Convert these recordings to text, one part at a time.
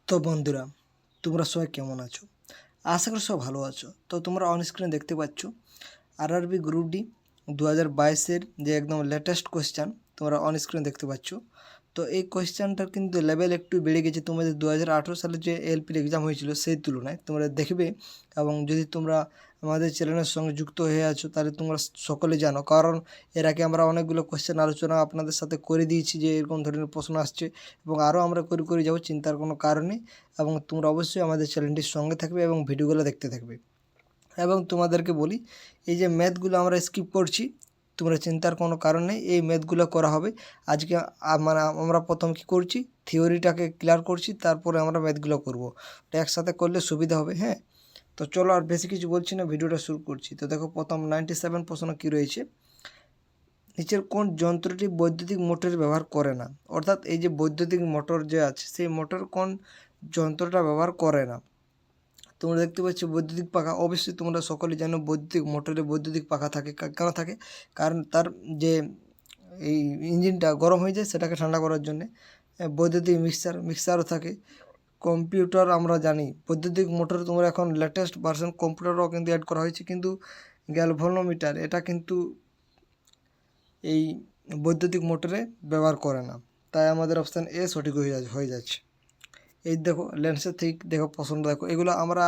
তো বন্ধুরা, তোমরা সবাই কেমন আছো? আশা করি সব ভালো আছো। তো তোমরা অন স্ক্রিনে দেখতে পাচ্ছ আরআরবি গ্রুপ ডি 2022-এর যে একদম লেটেস্ট কোয়েশ্চান তোমরা অন স্ক্রিনে দেখতে পাচ্ছ। তো এই কোয়েশ্চানটার কিন্তু লেভেল একটু বেড়ে গেছে তোমাদের 2018 সালে যে এলপির এক্সাম হয়েছিল সেই তুলনায়। তোমরা দেখবে এবং যদি তোমরা আমাদের চ্যানেলের সঙ্গে যুক্ত হয়ে আছো তাহলে তোমরা সকলে জানো, কারণ এর আগে আমরা অনেকগুলো কোয়েশ্চেন আলোচনা আপনাদের সাথে করে দিয়েছি যে এরকম ধরনের প্রশ্ন আসছে এবং আরও আমরা করে যাবো, চিন্তার কোনো কারণ নেই। এবং তোমরা অবশ্যই আমাদের চ্যানেলটির সঙ্গে থাকবে এবং ভিডিওগুলো দেখতে থাকবে। এবং তোমাদেরকে বলি, এই যে ম্যাথগুলো আমরা স্কিপ করছি, তোমরা চিন্তার কোনো কারণ নেই, এই ম্যাথগুলো করা হবে আজকে। মানে আমরা প্রথম কী করছি, থিওরিটাকে ক্লিয়ার করছি, তারপরে আমরা ম্যাথগুলো করবো। এটা একসাথে করলে সুবিধা হবে। হ্যাঁ, তো চলো আর বেশি কিছু বলছি না, ভিডিওটা শুরু করছি। তো দেখো প্রথম 97 প্রশ্ন কী রয়েছে, নিচের কোন যন্ত্রটি বৈদ্যুতিক মোটর ব্যবহার করে না? অর্থাৎ এই যে বৈদ্যুতিক মোটর যে আছে সেই মোটর কোন যন্ত্রটা ব্যবহার করে না? তোমরা দেখতে পাচ্ছ বৈদ্যুতিক পাখা। অবশ্যই তোমরা সকলেই জানো বৈদ্যুতিক মোটরে বৈদ্যুতিক পাখা থাকে। কেন থাকে? কারণ তার যে এই ইঞ্জিনটা গরম হয়ে যায় সেটাকে ঠান্ডা করার জন্যে। বৈদ্যুতিক মিক্সারও থাকে। কম্পিউটার আমরা জানি বৈদ্যুতিক মোটর, তোমরা এখন লেটেস্ট ভার্সন কম্পিউটারও কিন্তু অ্যাড করা হয়েছে, কিন্তু গ্যালভানোমিটার এটা কিন্তু এই বৈদ্যুতিক মোটরে ব্যবহার করে না। তাই আমাদের অপশান এ সঠিক হয়ে যাচ্ছে। এই দেখো লেন্সের ঠিক দেখো প্রশ্নটা দেখো, এগুলো আমরা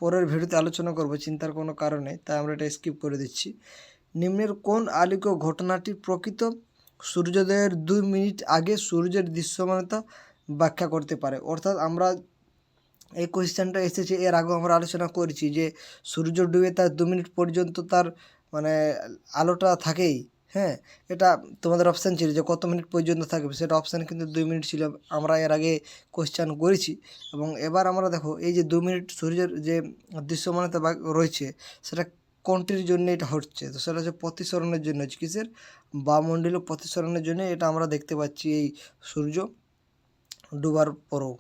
পরের ভিডিওতে আলোচনা করব, চিন্তার কোনো কারণ নেই, তাই আমরা এটা স্কিপ করে দিচ্ছি। নিম্নের কোন আলোকীয় ঘটনাটি প্রকৃত সূর্যোদয়ের 2 মিনিট আগে সূর্যের দৃশ্যমানতা ব্যাখ্যা করতে পারে? অর্থাৎ আমরা এই কোয়েশ্চেনটা এসেছে এর আগেও আমরা আলোচনা করেছি যে সূর্য ডুবে তার 2 মিনিট পর্যন্ত তার মানে আলোটা থাকেই। হ্যাঁ, এটা তোমাদের অপশান ছিল যে কত মিনিট পর্যন্ত থাকবে, সেটা অপশান কিন্তু 2 মিনিট ছিল। আমরা এর আগে কোয়েশ্চেন করেছি এবং এবার আমরা দেখো এই যে 2 মিনিট সূর্যের যে দৃশ্যমানতা রয়েছে সেটা কোনটির জন্য এটা হচ্ছে? তো সেটা হচ্ছে প্রতিসরণের জন্য হচ্ছে। কিসের? বায়ুমণ্ডলীয় প্রতিসরণের জন্য এটা আমরা দেখতে পাচ্ছি এই সূর্য ডুবার পরও,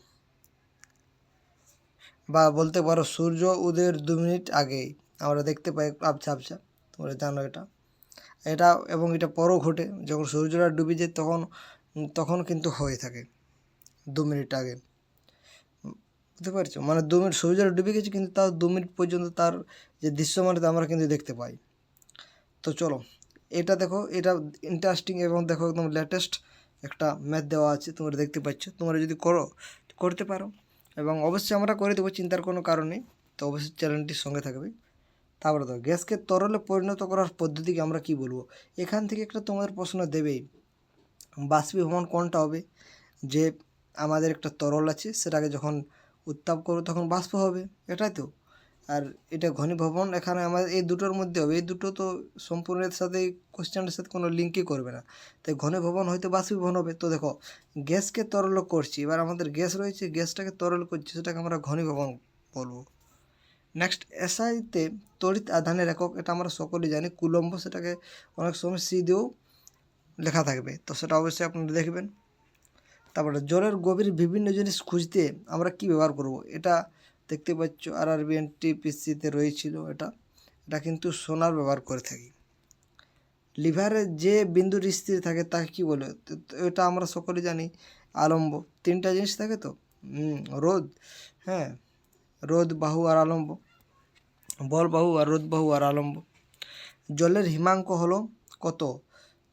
বা বলতে পারো সূর্য উদয়ের 2 মিনিট আগেই আমরা দেখতে পাই আবছা আবছা। তোমরা জানো এটা এটা এবং এটা পরও ঘটে, যখন সূর্যটা ডুবে যায় তখন তখন কিন্তু হয়ে থাকে 2 মিনিট আগে। বুঝতে পারছো? মানে 2 মিনিট সূর্যটা ডুবে গেছে কিন্তু তাও 2 মিনিট পর্যন্ত তার যে দৃশ্যমানতা আমরা কিন্তু দেখতে পাই। তো চলো এটা দেখো, এটা ইন্টারেস্টিং এবং দেখো একদম লেটেস্ট একটা ম্যাথ দেওয়া আছে, তোমরা দেখতে পাচ্ছ। তোমরা যদি করতে পারো এবং অবশ্যই আমরা করে দেবো, চিন্তার কোনো কারণ নেই। তো অবশ্যই চ্যানেলটির সঙ্গে থাকবে। তারপরে দেখো গ্যাসকে তরলে পরিণত করার পদ্ধতিকে আমরা কি বলবো? এখান থেকে একটা তোমাদের প্রশ্ন দেবেই, বাষ্পীভবন কোনটা হবে? যে আমাদের একটা তরল আছে সেটাকে যখন উত্তাপ করবো তখন বাষ্প হবে, এটাই তো। আর এটা ঘনীভবন এখানে আমাদের এই দুটোর মধ্যে হবে। এই দুটো তো সম্পূর্ণ এর সাথে কোশ্চেনের সাথে কোনো লিঙ্কই করবে না, তাই ঘনীভবন হয়তো বাষ্পীভবন হবে। তো দেখো গ্যাসকে তরল করছি, এবার আমাদের গ্যাস রয়েছে, গ্যাসটাকে তরল করছি, সেটাকে আমরা ঘনীভবন বলবো। নেক্সট, এসআইতে তড়িৎ আধানের একক, এটা আমরা সকলেই জানি কুলম্ব, সেটাকে অনেক সময় সি দিয়েও লেখা থাকবে, তো সেটা অবশ্যই আপনারা দেখবেন। তারপরে জলের গভীর বিভিন্ন জিনিস খুঁজতে আমরা কি ব্যবহার করব? এটা দেখতে পাচ্ছ আরআরবি এনটিপিসিতে রয়েছিল, এটা এটা কিন্তু সোনার ব্যবহার করে থাকি। লিভারে যে বিন্দুটি স্থির থাকে তাকে কি বলে? এটা আমরা সকলে জানি আলম্ব। 3টা জিনিস থাকে তো, রোদ, হ্যাঁ, রোদ, বাহু আর আলম্ব, বল বাহু আর রোদ বাহু আর আলম্ব। জলের হিমাঙ্ক হলো কত?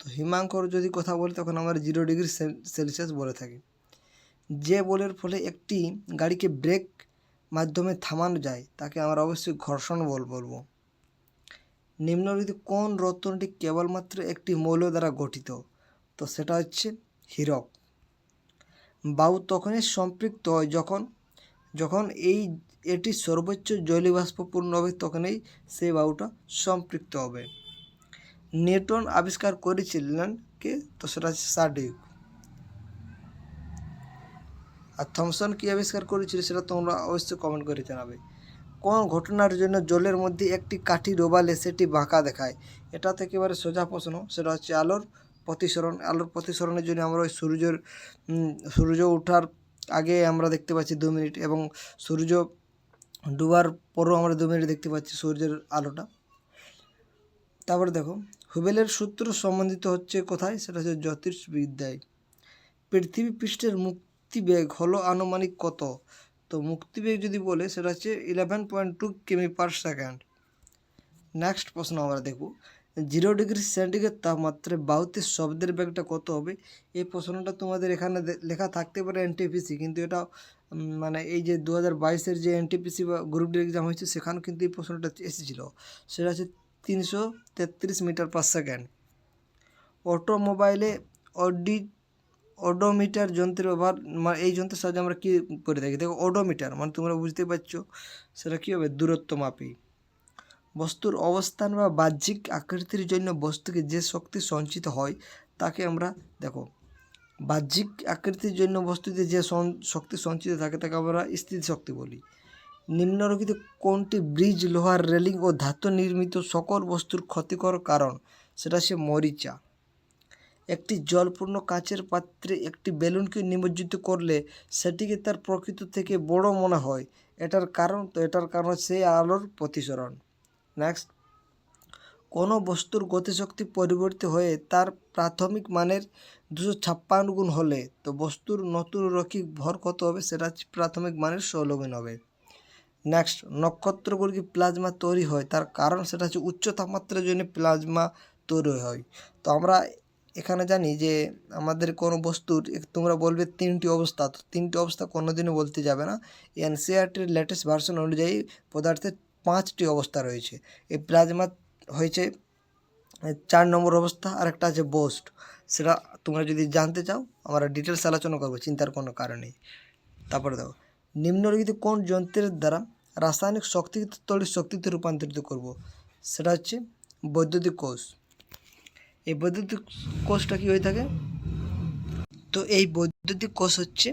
তো হিমাঙ্কর যদি কথা বলি তখন আমরা 0 ডিগ্রি সেলসিয়াস বলে থাকি। যে বলের ফলে একটি গাড়িকে ব্রেক মাধ্যমে থামানো যায় তাকে আমরা অবশ্যই ঘর্ষণ বল বলবো। নিম্নলিখিত কোন রত্নটি কেবলমাত্র একটি মৌল দ্বারা গঠিত? তো সেটা হচ্ছে হীরক। বায়ু তখনই সম্পৃক্ত হয় যখন যখন এটি সর্বোচ্চ জলীয়বাষ্পপূর্ণ হবে, তখনই সেই বায়ুটা সম্পৃক্ত হবে। নিউটন আবিষ্কার করেছিলেন কে? তো সেটা হচ্ছে সার্ডিক। আর থমসন কী আবিষ্কার করেছিল সেটা তোমরা অবশ্যই কমেন্ট করে জানাবে। কোন ঘটনার জন্য জলের মধ্যে একটি কাঠি ডোবালে সেটি বাঁকা দেখায়? এটা তো একেবারে সোজা প্রশ্ন, সেটা হচ্ছে আলোর প্রতিসরণ। আলোর প্রতিসরণের জন্য আমরা ওই সূর্য ওঠার আগে আমরা দেখতে পাচ্ছি 2 মিনিট এবং সূর্য ডুবার পরও আমরা 2 মিনিট দেখতে পাচ্ছি সূর্যের আলোটা। তারপরে দেখো হুবেলের সূত্র সম্বন্ধিত হচ্ছে কোথায়? সেটা হচ্ছে জ্যোতির্বিদ্যায়। পৃথিবী পৃষ্ঠের মুক্তি মুক্তিবেগ হলো আনুমানিক কত? তো মুক্তিবেগ যদি বলে সেটা হচ্ছে 11.2 কিমি/সেকেন্ড। নেক্সট প্রশ্ন আমরা দেখব 0 ডিগ্রি সেন্টিগ্রেড তাপমাত্রায় বায়ুতে শব্দের বেগটা কত হবে? এই প্রশ্নটা তোমাদের এখানে লেখা থাকতে পারে এনটিপিসি, কিন্তু এটা মানে এই যে 2022-এর যে এনটিপিসি বা গ্রুপ ডি এক্সাম হয়েছে সেখানেও কিন্তু এই প্রশ্নটা এসেছিল। সেটা হচ্ছে 333 মিটার/সেকেন্ড। অটোমোবাইলে ওডোমিটার যন্ত্রের ব্যবহার, মানে এই যন্ত্রের সাহায্যে আমরা কী করে থাকি? দেখো ওডোমিটার মানে তোমরা বুঝতে পারছো সেটা কী হবে? দূরত্ব মাপি। বস্তুর অবস্থান বা বাহ্যিক আকৃতির জন্য বস্তুকে যে শক্তি সঞ্চিত হয় তাকে আমরা, দেখো, বাহ্যিক আকৃতির জন্য বস্তুতে যে শক্তি সঞ্চিত থাকে তাকে আমরা স্থিতিশক্তি বলি। নিম্নলিখিত কোনটি ব্রিজ, লোহার রেলিং ও ধাতু নির্মিত সকল বস্তুর ক্ষতিকর কারণ? সেটা হচ্ছে মরিচা। একটি জলপূর্ণ কাচের পাত্রে একটি বেলুনকে নিমজ্জিত করলে সেটিকে তার প্রকৃত থেকে বড় মনে হয়, এটার কারণ? তো এটার কারণ সেই আলোর প্রতিসরণ। নেক্সট, কোনো বস্তুর গতিশক্তি পরিবর্তিত হয়ে তার প্রাথমিক মানের 256 গুণ হলে তো বস্তুর নতুন রৈখিক ভর কত হবে? সেটা হচ্ছে প্রাথমিক মানের 16 গুণ হবে। নেক্সট, নক্ষত্রগুলি প্লাজমা তৈরি হয় তার কারণ? সেটা হচ্ছে উচ্চ তাপমাত্রার জন্য প্লাজমা তৈরি হয়। তো আমরা এখানে জানি যে আমাদের কোনো বস্তুর তোমরা বলবে 3টি অবস্থা, তো 3টি অবস্থা কোনোদিনও বলতে যাবে না। এনসিইআরটির লেটেস্ট ভার্সন অনুযায়ী পদার্থের 5টি অবস্থা রয়েছে। এই প্লাজমা হয়েছে 4 নম্বর অবস্থা, আর একটা আছে বোস্ট। সেটা তোমরা যদি জানতে চাও আমরা ডিটেলস আলোচনা করবো, চিন্তার কোনো কারণ নেই। তারপরে দেখো নিম্নলিখিত কোন যন্ত্রের দ্বারা রাসায়নিক শক্তিকে তড়িৎ শক্তিতে রূপান্তরিত করব? সেটা হচ্ছে বৈদ্যুতিক কোষ। এই বৈদ্যুতিক কোষটা কী হয়ে থাকে? তো এই বৈদ্যুতিক কোষ হচ্ছে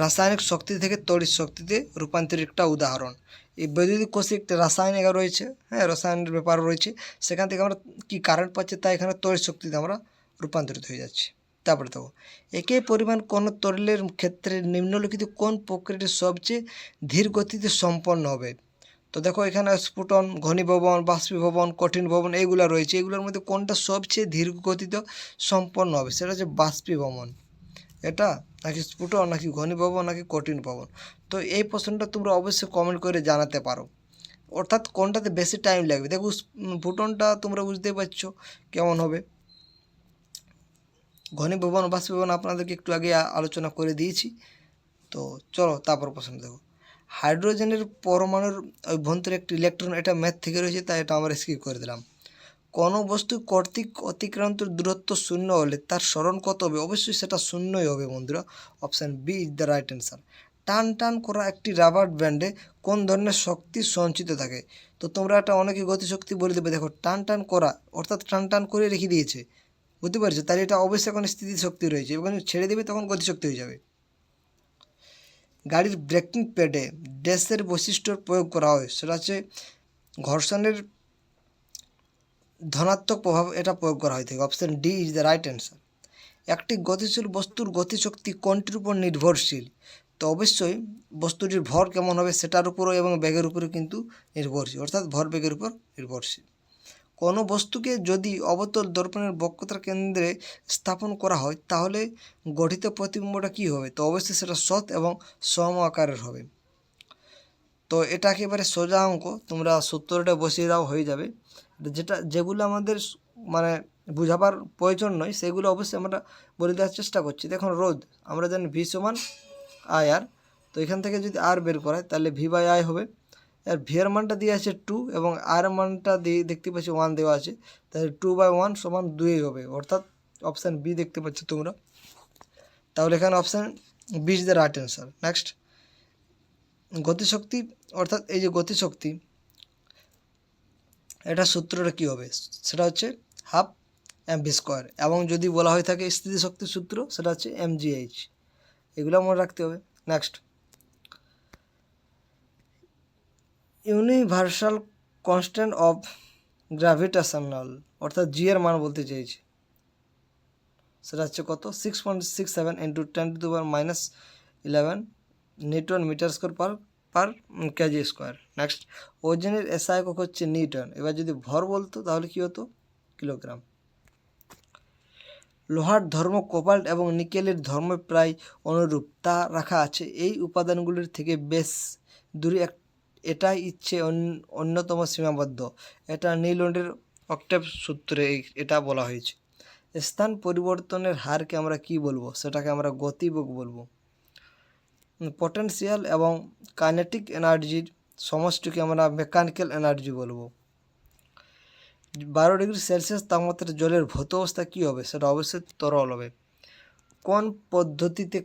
রাসায়নিক শক্তি থেকে তড়িৎ শক্তিতে রূপান্তরের একটা উদাহরণ। এই বৈদ্যুতিক কোষে একটা রাসায়নিক রয়েছে, রসায়নের ব্যাপার রয়েছে, সেখান থেকে আমরা কি কারেন্ট পাচ্ছি তাই এখানে তড়িৎ শক্তিতে আমরা রূপান্তরিত হয়ে যাচ্ছি। তারপরে দেখো একই পরিমাণ কোনো তরলের ক্ষেত্রে নিম্নলিখিত কোন প্রক্রিয়াটি সবচেয়ে ধীর গতিতে সম্পন্ন হবে? তো দেখো এখানে স্ফুটন, ঘনীভবন, বাষ্পীভবন, কঠিন ভবন এইগুলো রয়েছে, এগুলোর মধ্যে কোনটা সবচেয়ে ধীর গতিতে সম্পন্ন হবে? সেটা হচ্ছে বাষ্পীভবন। এটা নাকি স্ফুটন, নাকি ঘনীভবন, নাকি কঠিন ভবন? তো এই প্রশ্নটা তোমরা অবশ্যই কমেন্ট করে জানাতে পারো, অর্থাৎ কোনটাতে বেশি টাইম লাগবে। দেখো স্ফুটনটা তোমরা বুঝতেই পারছো কেমন হবে। ঘনীভবন, বাষ্পীভবন আপনাদেরকে একটু আগে আলোচনা করে দিয়েছি। তো চলো তারপর প্রশ্ন দেখো হাইড্রোজেনের পরমাণুর অভ্যন্তরে একটি ইলেকট্রন, এটা ম্যাথ থেকে রয়েছে তাই এটা আমরা স্কিপ করে দিলাম। কোনো বস্তু কর্তৃক অতিক্রান্ত দূরত্ব 0 হলে তার স্মরণ কত হবে? অবশ্যই সেটা 0ই হবে বন্ধুরা। Option B is the right answer. টান টান করা একটি রাবার ব্যান্ডে কোন ধরনের শক্তি সঞ্চিত থাকে? তো তোমরা এটা অনেকে গতিশক্তি বলে দেবে। দেখো টান টান করা অর্থাৎ টান টান করে রেখে দিয়েছে, বুঝতে পারছো? তাহলে এটা অবশ্যই এখন স্থিতিশক্তি রয়েছে, এবং ছেড়ে দেবে তখন গতিশক্তি হয়ে যাবে। গাড়ির ব্রেকিং প্যাডে ড্যাশের বৈশিষ্ট্যর প্রয়োগ করা হয়, সেটা হচ্ছে ঘর্ষণের ধনাত্মক প্রভাব এটা প্রয়োগ করা হয়ে থাকে। Option D is the right answer. একটি গতিশীল বস্তুর গতিশক্তি কোনটির উপর নির্ভরশীল? তো অবশ্যই বস্তুটির ভর কেমন হবে সেটার উপরও এবং বেগের উপরেও কিন্তু নির্ভরশীল, অর্থাৎ ভর বেগের উপর নির্ভরশীল। কোনো বস্তুকে যদি অবতল দর্পণের বক্রতার কেন্দ্রে স্থাপন করা হয় তাহলে গঠিত প্রতিবিম্বটা কী হবে? তো অবশ্যই সেটা সৎ এবং সম আকারের হবে। তো এটা একেবারে সোজা অঙ্ক, তোমরা সূত্রটা বসিয়ে দাও হয়ে যাবে। যেগুলো আমাদের মানে বোঝাবার প্রয়োজন নয় সেগুলো অবশ্যই আমরা বলে দেওয়ার চেষ্টা করছি। দেখুন রোদ, আমরা জানি ভি সমান আই আর, তো এখান থেকে যদি আর বের করা হয় তাহলে ভি বাই আই হবে। আর ভি এর মানটা দিয়ে আছে 2 এবং আর মানটা দিয়ে দেখতে পাচ্ছি 1 দেওয়া আছে, তাহলে 2/1 সমান 2 হবে, অর্থাৎ অপশান বি দেখতে পাচ্ছ তোমরা। তাহলে এখানে option B is the right answer. Next, গতিশক্তি অর্থাৎ এই যে গতিশক্তি এটা সূত্রটা কী হবে? সেটা হচ্ছে হাফ mv স্কোয়ার, এবং যদি বলা হয়ে থাকে স্থিতিশক্তির সূত্র সেটা হচ্ছে mgh। এগুলো মনে রাখতে হবে। Next, universal constant of gravitational অর্থাৎ জি এর মান বলতে চেয়েছি, সেটা হচ্ছে কত? 6.67 × 10⁻⁻11 newton meter square per KG square. Next, ওজনের এসআই একক হচ্ছে নিউটন। এবার যদি ভর বলতো তাহলে কী হতো? কিলোগ্রাম। লোহার ধর্ম কোবাল্ট এবং নিকেলের ধর্ম প্রায় অনুরূপ তা রাখা আছে। এই উপাদানগুলির থেকে বেশ দূরে এটাই অন্যতম সীমাবদ্ধ। এটা নিউল্যান্ডের অক্টেভ সূত্রে এটা বলা হয়েছে। স্থান পরিবর্তনের হারকে আমরা কি বলবো? সেটাকে আমরা গতিবেগ বলবো। পটেনশিয়াল এবং কাইনেটিক এনার্জির সমষ্টিকে আমরা মেকানিক্যাল এনার্জি বলবো। 12 ডিগ্রি সেলসিয়াস তাপমাত্রায় জলের ভৌত অবস্থা কী হবে? সেটা অবশ্যই তরল হবে। কোন পদ্ধতিতে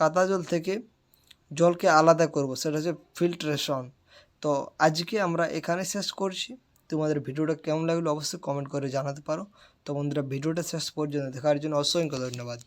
কাদা জল থেকে জলকে আলাদা করব? সেটা হচ্ছে ফিল্ট্রেশন। তো আজকে আমরা এখানে শেষ করছি। তোমাদের ভিডিওটা কেমন লাগলো অবশ্যই কমেন্ট করে জানাতে পারো। তো বন্ধুরা, ভিডিওটা শেষ পর্যন্ত দেখার জন্য অসংখ্য ধন্যবাদ।